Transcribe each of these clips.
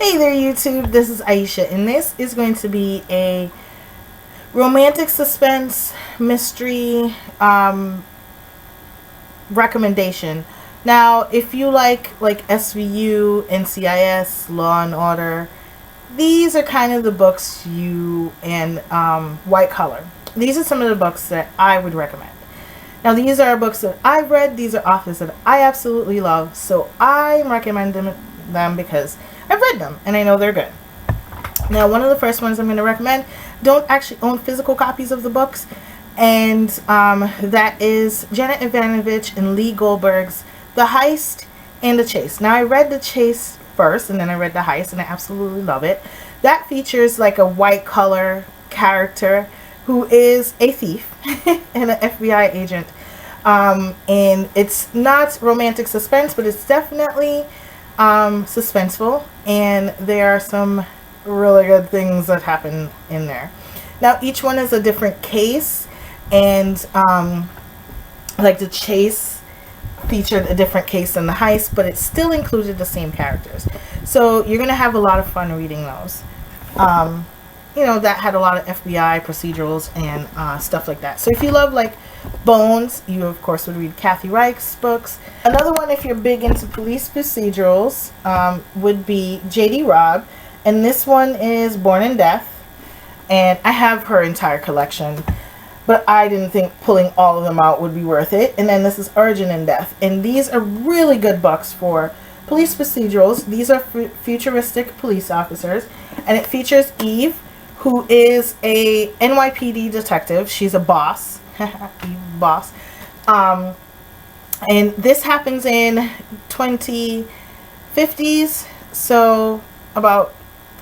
Hey there YouTube, this is Aisha and this is going to be a romantic suspense mystery recommendation. Now if you like SVU, NCIS, Law and Order, these are kind of the books and White Collar. These are some of the books that I would recommend. Now these are books that I've read, these are authors that I absolutely love, so I'm recommending them because I've read them and I know they're good. Now one of the first ones I'm going to recommend, don't actually own physical copies of the books, and that is Janet Ivanovich and Lee Goldberg's The Heist and The Chase. Now I read The Chase first and then I read The Heist and I absolutely love it. That features like a white collar character who is a thief and an FBI agent, and it's not romantic suspense, but it's definitely suspenseful, and there are some really good things that happen in there. Now each one is a different case, and like The Chase featured a different case than The Heist, but it still included the same characters, so you're gonna have a lot of fun reading those. You know, that had a lot of FBI procedurals and stuff like that. So if you love like Bones, you of course would read Kathy Reich's books. Another one, if you're big into police procedurals, would be J.D. Robb, and this one is Born in Death, and I have her entire collection, but I didn't think pulling all of them out would be worth it. And then this is Origin in Death, and these are really good books for police procedurals. These are futuristic police officers, and it features Eve, who is a NYPD detective. She's a boss. Boss. And this happens in 2050s, so about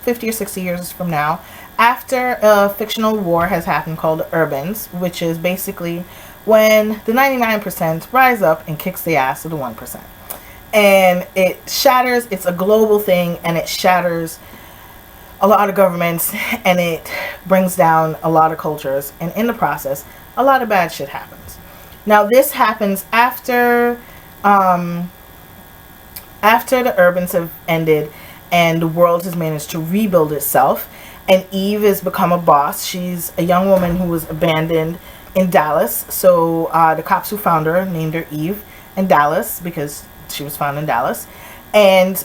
50 or 60 years from now, after a fictional war has happened called Urbans, which is basically when the 99% rise up and kicks the ass of the 1%. And it shatters, it's a global thing, and it shatters a lot of governments, and it brings down a lot of cultures, and in the process a lot of bad shit happens. Now this happens after the Urbans have ended and the world has managed to rebuild itself, and Eve has become a boss. She's a young woman who was abandoned in Dallas, so the cops who found her named her Eve in Dallas because she was found in Dallas. And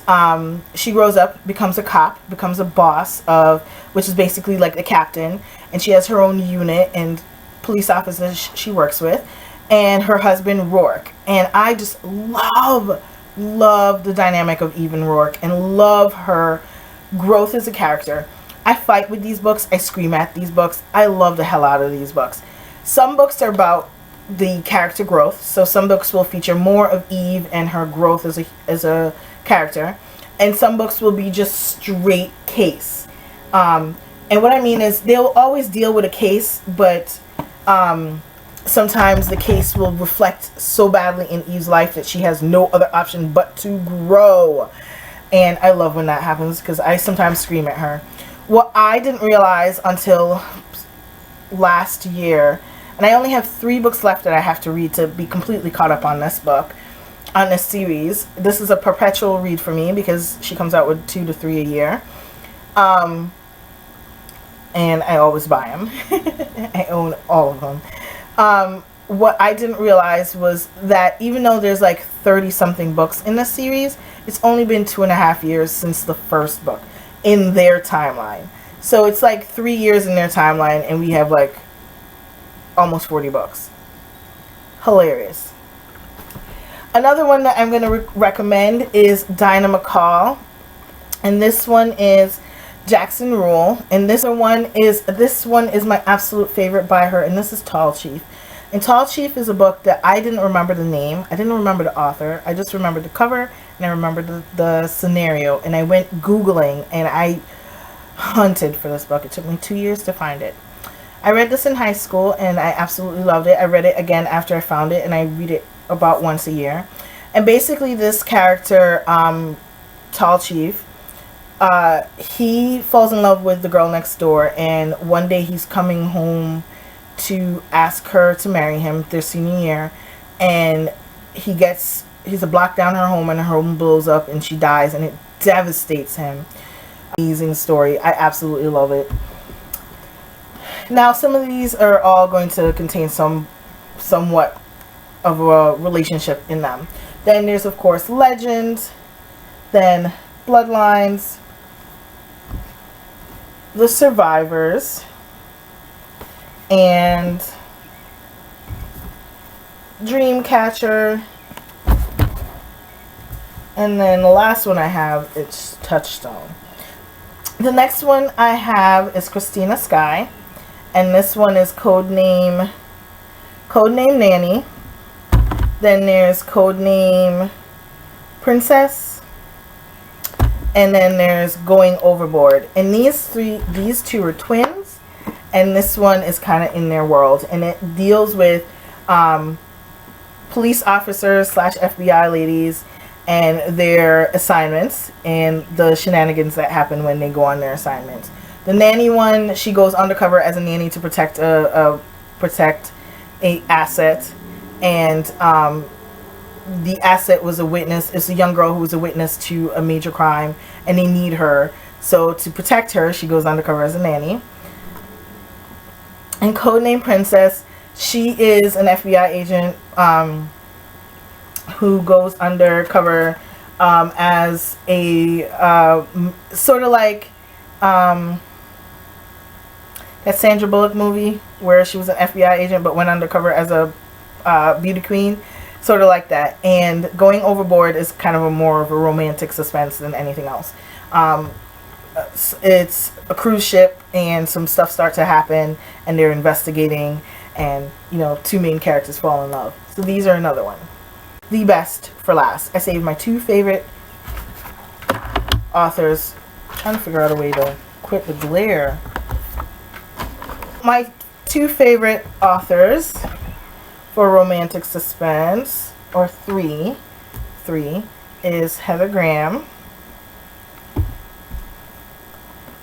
she grows up, becomes a cop, becomes a boss of, which is basically like the captain, and she has her own unit and police officers she works with, and her husband Rourke. And I just love the dynamic of Eve and Rourke, and love her growth as a character. I fight with these books, I scream at these books, I love the hell out of these books. Some books are about the character growth, so some books will feature more of Eve and her growth as a character, and some books will be just straight case. And what I mean is they'll always deal with a case, but sometimes the case will reflect so badly in Eve's life that she has no other option but to grow. And I love when that happens because I sometimes scream at her. What I didn't realize until last year, and I only have 3 books left that I have to read to be completely caught up on this series. This is a perpetual read for me because she comes out with 2 to 3 a year. And I always buy them. I own all of them. What I didn't realize was that even though there's like 30 something books in this series, it's only been 2.5 years since the first book in their timeline. So it's like 3 years in their timeline, and we have like almost 40 books. Hilarious. Another one that I'm going to recommend is Dinah McCall, and this one is Jackson Rule, and this one is my absolute favorite by her, and this is Tall Chief. And Tall Chief is a book that I didn't remember the name, I didn't remember the author, I just remembered the cover and I remembered the scenario, and I went Googling and I hunted for this book. It took me 2 years to find it. I read this in high school and I absolutely loved it. I read it again after I found it, and I read it about once a year. And basically this character, Tall Chief, he falls in love with the girl next door, and one day he's coming home to ask her to marry him their senior year, and he's a block down her home, and her home blows up and she dies, and it devastates him. Amazing story. I absolutely love it. Now, some of these are all going to contain somewhat of a relationship in them. Then there's, of course, Legend, then Bloodlines, The Survivors, and Dreamcatcher. And then the last one I have is Touchstone. The next one I have is Christina Sky, and this one is Codename Nanny. Then there's Codename Princess, and then there's Going Overboard. And these two are twins, and this one is kind of in their world, and it deals with police officers / FBI ladies and their assignments and the shenanigans that happen when they go on their assignments. The nanny one, she goes undercover as a nanny to protect a asset, and the asset was a witness. It's a young girl who was a witness to a major crime, and they need her. So to protect her, she goes undercover as a nanny. And Codename Princess, she is an FBI agent who goes undercover as a sort of like that Sandra Bullock movie where she was an FBI agent but went undercover as a beauty queen, sort of like that. And Going Overboard is kind of a more of a romantic suspense than anything else. It's a cruise ship, and some stuff starts to happen, and they're investigating, and two main characters fall in love. So these are another one. The best for last. I saved my two favorite authors. I'm trying to figure out a way to quit the glare. My two favorite authors for romantic suspense, or three, is Heather Graham,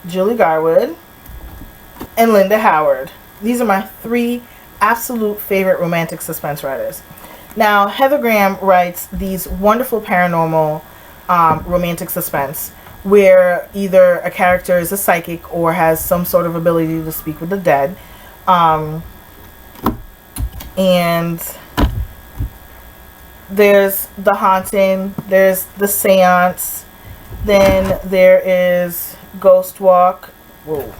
Julie Garwood, and Linda Howard. These are my three absolute favorite romantic suspense writers. Now, Heather Graham writes these wonderful paranormal romantic suspense where either a character is a psychic or has some sort of ability to speak with the dead. And there's The Haunting, there's The Seance, then there is Ghost Walk. Whoa.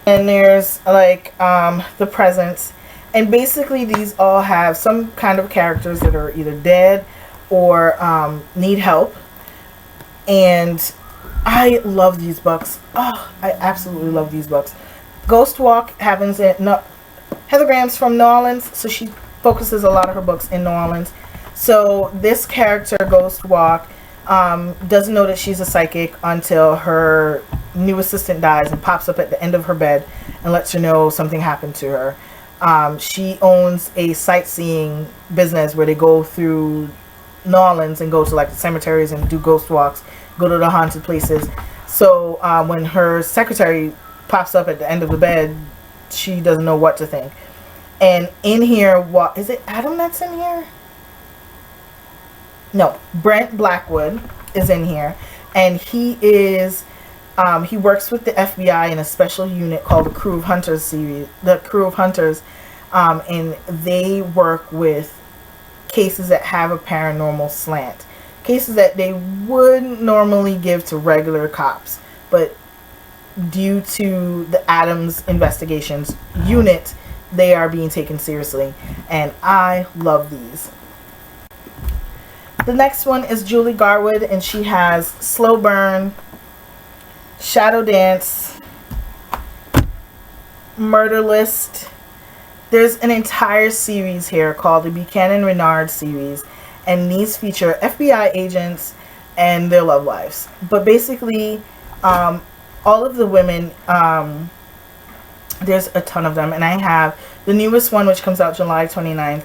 And there's like The Presence. And basically these all have some kind of characters that are either dead or need help. And I love these books. Oh, I absolutely love these books. Ghost Walk happens in Heather Graham's from New Orleans, so she focuses a lot of her books in New Orleans. So this character, Ghost Walk, doesn't know that she's a psychic until her new assistant dies and pops up at the end of her bed and lets her know something happened to her. She owns a sightseeing business where they go through New Orleans and go to like the cemeteries and do ghost walks, go to the haunted places. So when her secretary pops up at the end of the bed, she doesn't know what to think. And in here, is it Adam that's in here? No, Brent Blackwood is in here, and he is he works with the FBI in a special unit called the Crew of Hunters series. The Crew of Hunters, and they work with cases that have a paranormal slant, cases that they wouldn't normally give to regular cops, but due to the Adams Investigations unit, they are being taken seriously, and I love these. The next one is Julie Garwood, and she has Slow Burn, Shadow Dance, Murder List. There's an entire series here called the Buchanan Renard series, and these feature FBI agents and their love lives. But basically, all of the women, there's a ton of them, and I have the newest one, which comes out July 29th.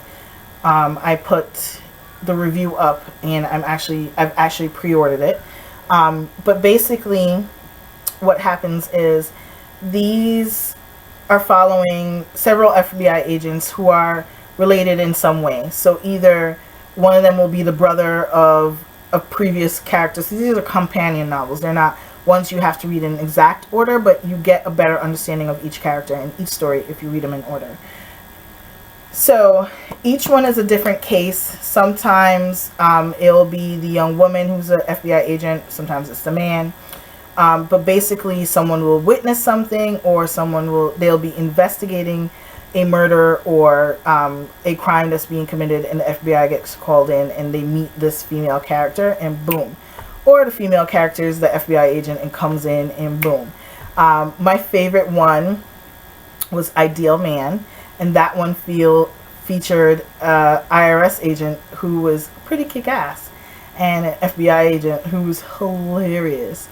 I put the review up, and I've actually pre-ordered it. But basically, what happens is these are following several FBI agents who are related in some way. So either one of them will be the brother of of previous characters. These are companion novels. They're not ones you have to read in exact order, but you get a better understanding of each character and each story if you read them in order. So each one is a different case. Sometimes it'll be the young woman who's an FBI agent. Sometimes it's the man. But basically someone will witness something, or they'll be investigating a murder or a crime that's being committed, and the FBI gets called in and they meet this female character and boom. Or the female character is the FBI agent and comes in and boom. My favorite one was Ideal Man, and that one featured an IRS agent who was pretty kick-ass and an FBI agent who was hilarious.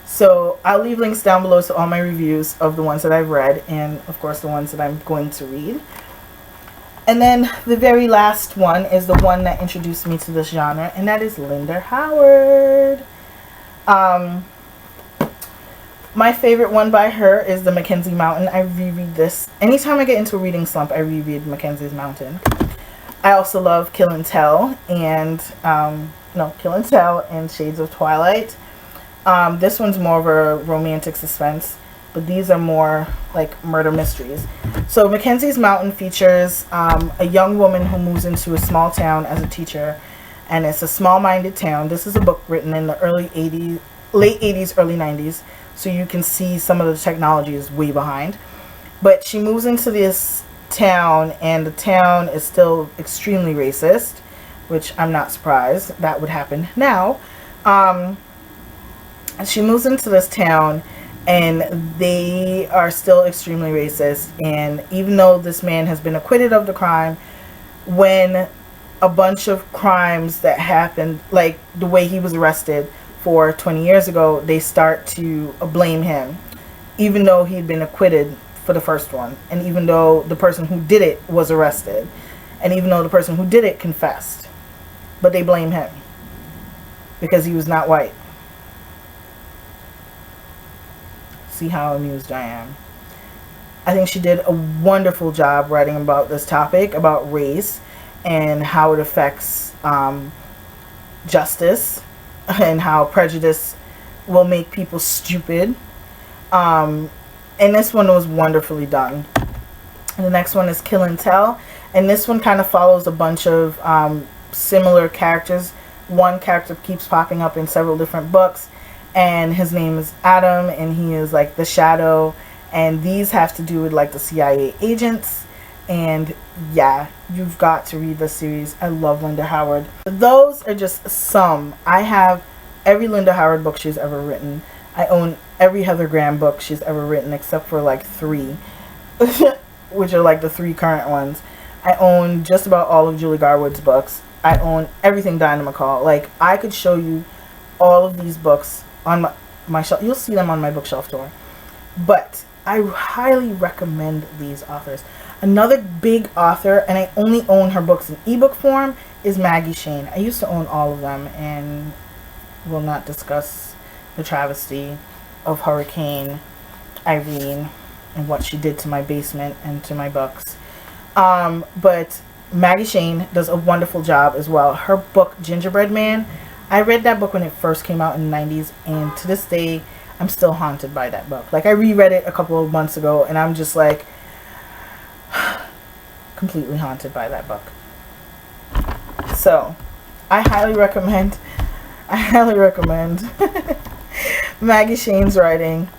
So I'll leave links down below to all my reviews of the ones that I've read, and of course the ones that I'm going to read. And then the very last one is the one that introduced me to this genre, and that is Linda Howard. My favorite one by her is The Mackenzie Mountain. I reread this. Anytime I get into a reading slump, I reread Mackenzie's Mountain. I also love Kill and Tell and Shades of Twilight. This one's more of a romantic suspense, but these are more like murder mysteries. So Mackenzie's Mountain features a young woman who moves into a small town as a teacher, and it's a small-minded town. This is a book written in the late 80s, early 90s, so you can see some of the technology is way behind. But she moves into this town, and the town is still extremely racist, which I'm not surprised that would happen now. She moves into this town, and they are still extremely racist, and even though this man has been acquitted of the crime, when a bunch of crimes that happened, like the way he was arrested for 20 years ago, they start to blame him, even though he'd been acquitted for the first one, and even though the person who did it was arrested, and even though the person who did it confessed, but they blame him because he was not white. See how amused I am. I think she did a wonderful job writing about this topic, about race and how it affects justice and how prejudice will make people stupid. And this one was wonderfully done. And the next one is Kill and Tell, and this one kind of follows a bunch of similar characters. One character keeps popping up in several different books, and his name is Adam, and he is like the shadow, and these have to do with like the CIA agents. And yeah, you've got to read this series. I love Linda Howard. Those are just some. I have every Linda Howard book she's ever written. I own every Heather Graham book she's ever written except for like 3 which are like the 3 current ones. I own just about all of Julie Garwood's books. I own everything Dinah McCall. Like, I could show you all of these books on my shelf. You'll see them on my bookshelf tour. But I highly recommend these authors. Another big author, and I only own her books in ebook form, is Maggie Shane. I used to own all of them, and will not discuss the travesty of Hurricane Irene and what she did to my basement and to my books. But Maggie Shane does a wonderful job as well. Her book, Gingerbread Man, I read that book when it first came out in the 90s, and to this day, I'm still haunted by that book. Like, I reread it a couple of months ago, and I'm just like, completely haunted by that book. So, I highly recommend Maggie Shane's writing.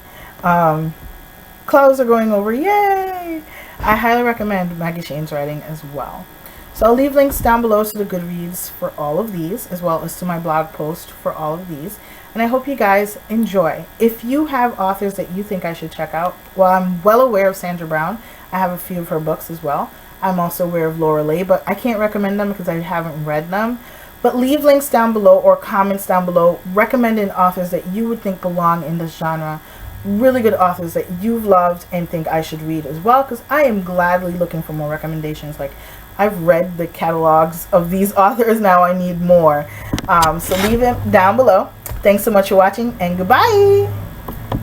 Clouds are going over, yay! I highly recommend Maggie Shane's writing as well. So I'll leave links down below to the Goodreads for all of these, as well as to my blog post for all of these. And I hope you guys enjoy. If you have authors that you think I should check out, well, I'm well aware of Sandra Brown. I have a few of her books as well. I'm also aware of Laura Leigh, but I can't recommend them because I haven't read them. But leave links down below or comments down below recommending authors that you would think belong in this genre. Really good authors that you've loved and think I should read as well, because I am gladly looking for more recommendations. Like, I've read the catalogs of these authors, now I need more. So leave them down below. Thanks so much for watching, and goodbye!